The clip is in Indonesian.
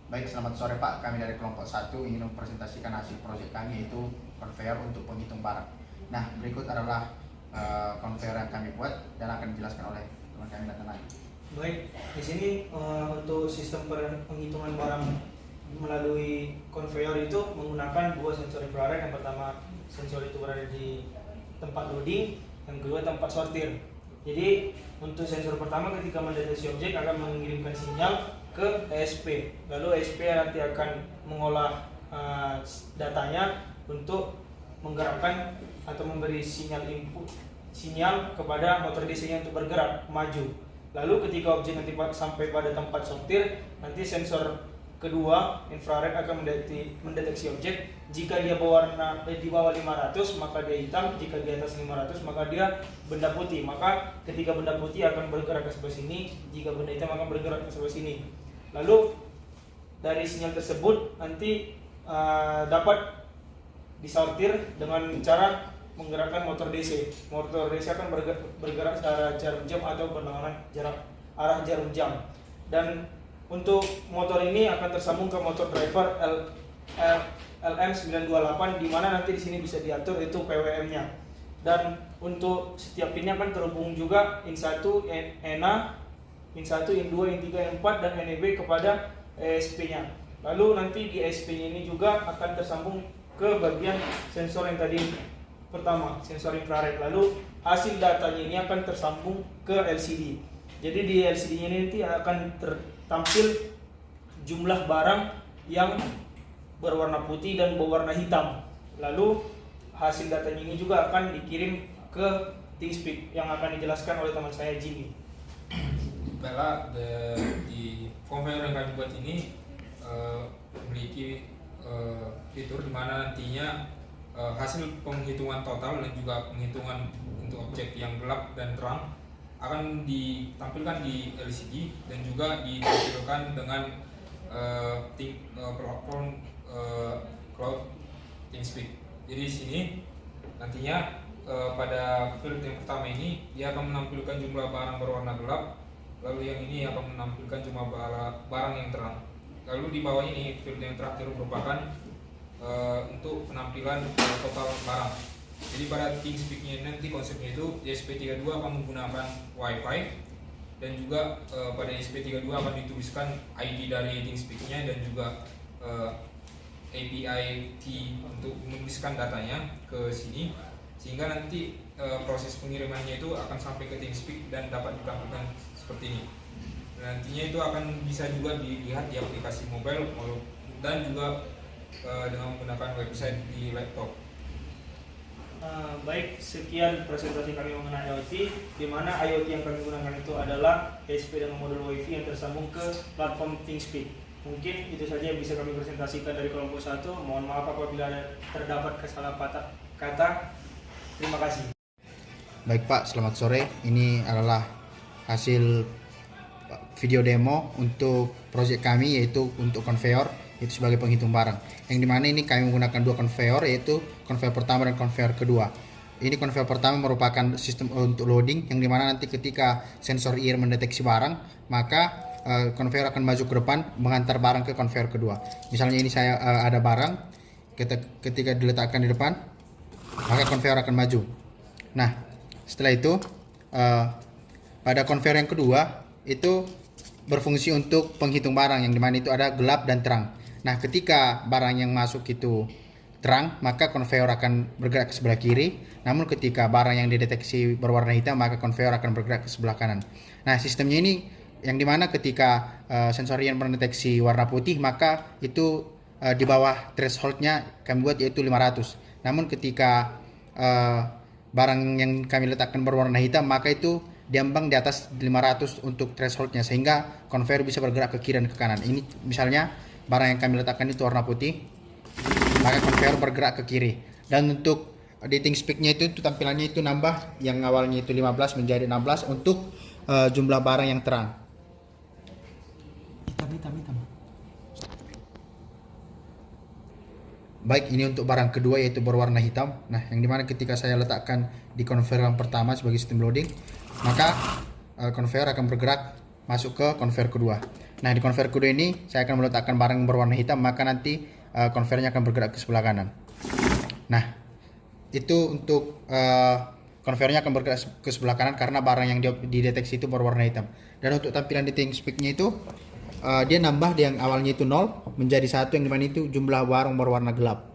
Baik, selamat sore Pak. Kami dari kelompok 1 ingin mempresentasikan hasil proyek kami, yaitu konveyor untuk penghitung barang. Nah, berikut adalah konveyor yang kami buat dan akan dijelaskan oleh teman kami datang lagi. Baik, di sini untuk sistem penghitungan barang melalui konveyor itu menggunakan dua sensor infrared. Yang pertama, sensor itu berada di tempat loading, yang kedua tempat sortir. Jadi untuk sensor pertama ketika mendeteksi objek akan mengirimkan sinyal ke ESP, lalu ESP nanti akan mengolah datanya untuk menggerakkan atau memberi sinyal kepada motor DC-nya untuk bergerak maju. Lalu ketika objek nanti sampai pada tempat sortir, nanti sensor kedua infrared akan mendeteksi objek. Jika dia berwarna di bawah 500 maka dia hitam, jika di atas 500 maka dia benda putih. Maka ketika benda putih akan bergerak ke sebelah sini, jika benda hitam akan bergerak ke sebelah sini. Lalu dari sinyal tersebut nanti dapat disortir dengan cara menggerakkan motor DC. Motor DC akan bergerak secara jarum jam atau berlawanan arah jarum jam. Dan untuk motor ini akan tersambung ke motor driver LM928, di mana nanti di sini bisa diatur itu PWM-nya. Dan untuk setiap pinnya akan terhubung juga IN1, ENA, IN1, IN2, IN3, IN4 dan NEB kepada ESP-nya. Lalu nanti di ESP-nya ini juga akan tersambung ke bagian sensor yang tadi pertama, sensor infrared. Lalu hasil datanya ini akan tersambung ke LCD. Jadi di LCD-nya ini nanti akan tertampil jumlah barang yang berwarna putih dan berwarna hitam. Lalu hasil datanya ini juga akan dikirim ke ThinkSpeak yang akan dijelaskan oleh teman saya Jimmy. Baiklah, di konveyor yang kami buat ini memiliki fitur di mana nantinya hasil penghitungan total dan juga penghitungan untuk objek yang gelap dan terang akan ditampilkan di LCD dan juga ditampilkan dengan platform cloud ThinkSpeak. Jadi di sini nantinya pada field yang pertama ini dia akan menampilkan jumlah barang berwarna gelap, lalu yang ini akan menampilkan jumlah barang yang terang. Lalu di bawah ini field yang terakhir merupakan untuk penampilan total barang. Jadi pada ThinkSpeak-nya nanti konsepnya itu ESP32 akan menggunakan Wi-Fi dan juga pada ESP32 akan dituliskan ID dari ThinkSpeak-nya dan juga API key untuk menuliskan datanya ke sini, sehingga nanti proses pengirimannya itu akan sampai ke ThinkSpeak dan dapat ditampilkan seperti ini. Nantinya itu akan bisa juga dilihat di aplikasi mobile dan juga dengan menggunakan website di laptop. Baik, sekian presentasi kami mengenai IoT, di mana IoT yang kami gunakan itu adalah ESP dengan modul WiFi yang tersambung ke platform ThinkSpeak. Mungkin itu saja yang bisa kami presentasikan dari kelompok 1. Mohon maaf apabila terdapat kesalahan kata. Terima kasih. Baik Pak, selamat sore. Ini adalah hasil video demo untuk proyek kami, yaitu untuk konveyor, itu sebagai penghitung barang, yang dimana ini kami menggunakan dua konveyor, yaitu konveyor pertama dan konveyor kedua. Ini konveyor pertama merupakan sistem untuk loading, yang dimana nanti ketika sensor ear mendeteksi barang, maka konveyor akan maju ke depan mengantar barang ke konveyor kedua. Misalnya ini saya ada barang, ketika diletakkan di depan, maka konveyor akan maju. Nah, setelah itu pada konveyor yang kedua itu berfungsi untuk penghitung barang, yang dimana itu ada gelap dan terang. Nah, ketika barang yang masuk itu terang, maka konveyor akan bergerak ke sebelah kiri. Namun ketika barang yang dideteksi berwarna hitam, maka konveyor akan bergerak ke sebelah kanan. Nah, sistemnya ini yang dimana ketika sensor yang mendeteksi warna putih, maka itu di bawah thresholdnya kami buat yaitu 500. Namun ketika barang yang kami letakkan berwarna hitam, maka itu diambang di atas 500 untuk thresholdnya, sehingga konveyor bisa bergerak ke kiri dan ke kanan. Ini misalnya barang yang kami letakkan itu warna putih, maka konveyor bergerak ke kiri. Dan untuk di ThinkSpeak-nya itu tampilannya itu nambah, yang awalnya itu 15 menjadi 16 untuk jumlah barang yang terang. Hitam. Baik, ini untuk barang kedua yaitu berwarna hitam. Nah, yang dimana ketika saya letakkan di konveyor yang pertama sebagai sistem loading, maka konveyor akan bergerak masuk ke konveyor kedua. Nah, di conveyor kedua ini saya akan meletakkan barang yang berwarna hitam, maka nanti conveyornya akan bergerak ke sebelah kanan. Nah, itu untuk conveyornya akan bergerak ke sebelah kanan karena barang yang dideteksi itu berwarna hitam. Dan untuk tampilan di ThinkSpeak-nya itu dia nambah yang awalnya itu 0 menjadi 1, yang dimana itu jumlah barang berwarna gelap.